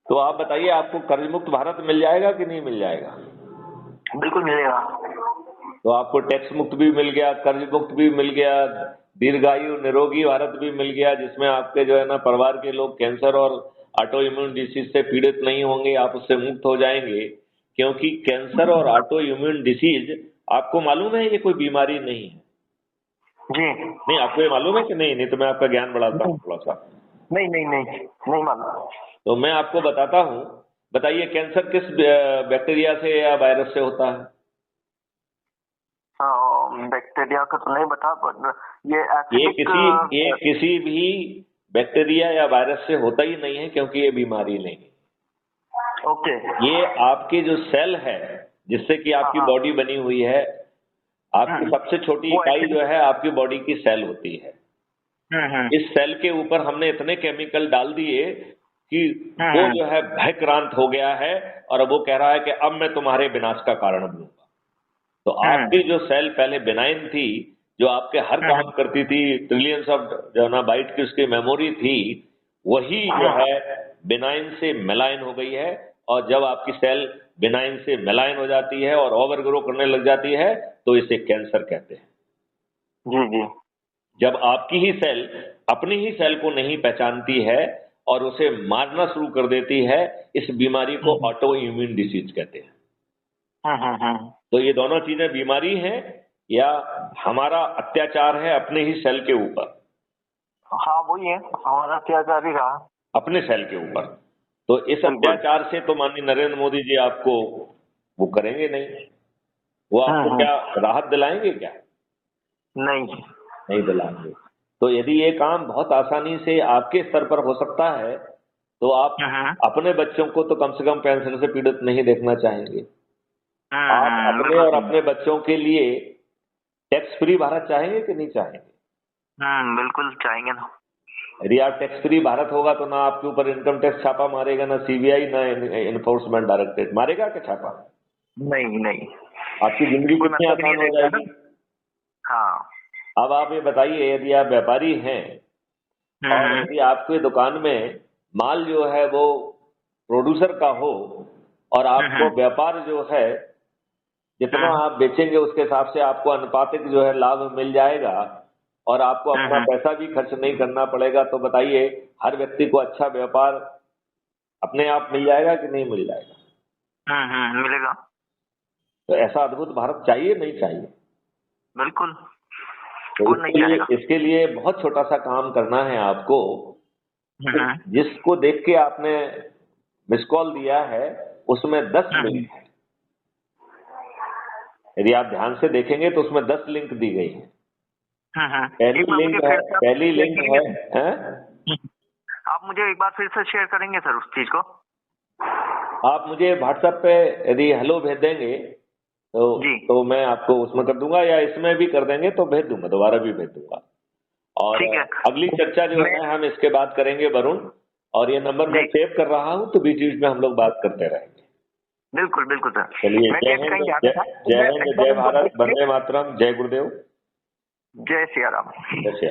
तो आप बताइए, आपको कर्ज मुक्त भारत मिल जाएगा कि नहीं मिल जाएगा? बिल्कुल मिलेगा। तो आपको टैक्स मुक्त भी मिल गया, कर्ज मुक्त भी मिल गया, दीर्घायु निरोगी भारत भी मिल गया, जिसमें आपके जो है ना परिवार के लोग कैंसर और ऑटो इम्यून डिसीज से पीड़ित नहीं होंगे, आप उससे मुक्त हो जाएंगे। क्योंकि कैंसर और ऑटो इम्यून डिसीज, आपको मालूम है ये कोई बीमारी नहीं है? जी। नहीं, आपको ये मालूम है कि नहीं? नहीं तो मैं आपका ज्ञान बढ़ाता हूँ नहीं थोड़ा सा। नहीं नहीं नहीं, नहीं मालूम। तो मैं आपको बताता हूँ। बताइए, कैंसर किस बैक्टीरिया से या वायरस से होता है? बैक्टीरिया का तो नहीं बता, पर ये ये एसिडिक। किसी भी बैक्टीरिया या वायरस से होता ही नहीं है, क्योंकि ये बीमारी नहीं है। ओके। ये आपके जो सेल है, जिससे कि आपकी हाँ। बॉडी बनी हुई है, आपकी सबसे छोटी वो इकाई जो एसिडिक। है आपकी बॉडी की सेल होती है। इस सेल के ऊपर हमने इतने केमिकल डाल दिए कि वो जो है भयक्रांत हो गया है, और अब वो कह रहा है कि अब मैं तुम्हारे विनाश का कारण बनूंगा। तो आपकी जो सेल पहले बिनाइन थी, जो आपके हर काम करती थी, ट्रिलियंस ऑफ जो है ना बाइट की उसकी मेमोरी थी, वही जो है बिनाइन से मेलाइन हो गई है। और जब आपकी सेल बिनाइन से मेलाइन हो जाती है और ओवर ग्रो करने लग जाती है, तो इसे कैंसर कहते हैं। जी जी। जब आपकी ही सेल अपनी ही सेल को नहीं पहचानती है और उसे मारना शुरू कर देती है, इस बीमारी को ऑटो इम्यून डिसीज कहते हैं। तो ये दोनों चीजें बीमारी हैं या हमारा अत्याचार है अपने ही सेल के ऊपर, हाँ वही है, हमारा अत्याचार ही रहा। अपने सेल के ऊपर। तो इस बिल्कुल। अत्याचार से तो माननीय नरेंद्र मोदी जी आपको वो करेंगे नहीं। वो आपको क्या राहत दिलाएंगे क्या? नहीं। नहीं दिलाएंगे। तो यदि ये काम बहुत आसानी से आपके स्तर पर हो सकता है, तो आप अपने बच्चों को तो कम से कम कैंसर से पीड़ित नहीं देखना चाहेंगे। आप अपने बिल्कुल और सही। अपने बच्चों के लिए टैक्स फ्री भारत चाहेंगे कि नहीं चाहेंगे? बिल्कुल चाहेंगे ना। यदि आप टैक्स फ्री भारत होगा, तो ना आपके ऊपर इनकम टैक्स छापा मारेगा, ना सीबीआई, ना इन्फोर्समेंट डायरेक्टरेट मारेगा क्या छापा? नहीं नहीं। आपकी जिंदगी कोई कितनी मतलब ही नहीं आसान हो रहेगा जाएगी। ना। हाँ। अब आप ये बताइए, यदि आप व्यापारी हैं और यदि आपके दुकान में माल जो है वो प्रोड्यूसर का हो, और आपको व्यापार जो है जितना आप बेचेंगे उसके हिसाब से आपको अनुपातिक जो है लाभ मिल जाएगा, और आपको अपना पैसा भी खर्च नहीं करना पड़ेगा, तो बताइए हर व्यक्ति को अच्छा व्यापार अपने आप मिल जाएगा कि नहीं मिल जाएगा? मिलेगा। तो ऐसा अद्भुत भारत चाहिए नहीं चाहिए? बिल्कुल। तो कौन नहीं चाहेगा। इसके लिए बहुत छोटा सा काम करना है आपको। जिसको देख के आपने मिस कॉल दिया है, उसमें 10 लिंक है। यदि आप ध्यान से देखेंगे तो उसमें 10 लिंक दी गई है। एक बार मुझे फिर से आप पहली शेयर लिंक करेंगे? है। आप मुझे एक बार फिर से शेयर करेंगे सर उस चीज को? आप मुझे व्हाट्सएप पे यदि हेलो भेज देंगे जी। तो मैं आपको उसमें कर दूंगा, या इसमें भी कर देंगे तो भेज दूंगा, दोबारा भी भेज दूंगा। और ठीक है। अगली चर्चा जो है हम इसके बाद करेंगे वरुण। और ये नंबर मैं जी सेव कर रहा हूँ, तो बीच बीच में हम लोग बात करते रहेंगे। बिल्कुल बिल्कुल सर। चलिए, मैं जय जस्ट हिंद, कहीं जा रहा था तो जय मैं हिंद, एक बार जय उनको भारत, देख के। वंदे मातरम, जय गुरुदेव। जय सिया राम। जय श्री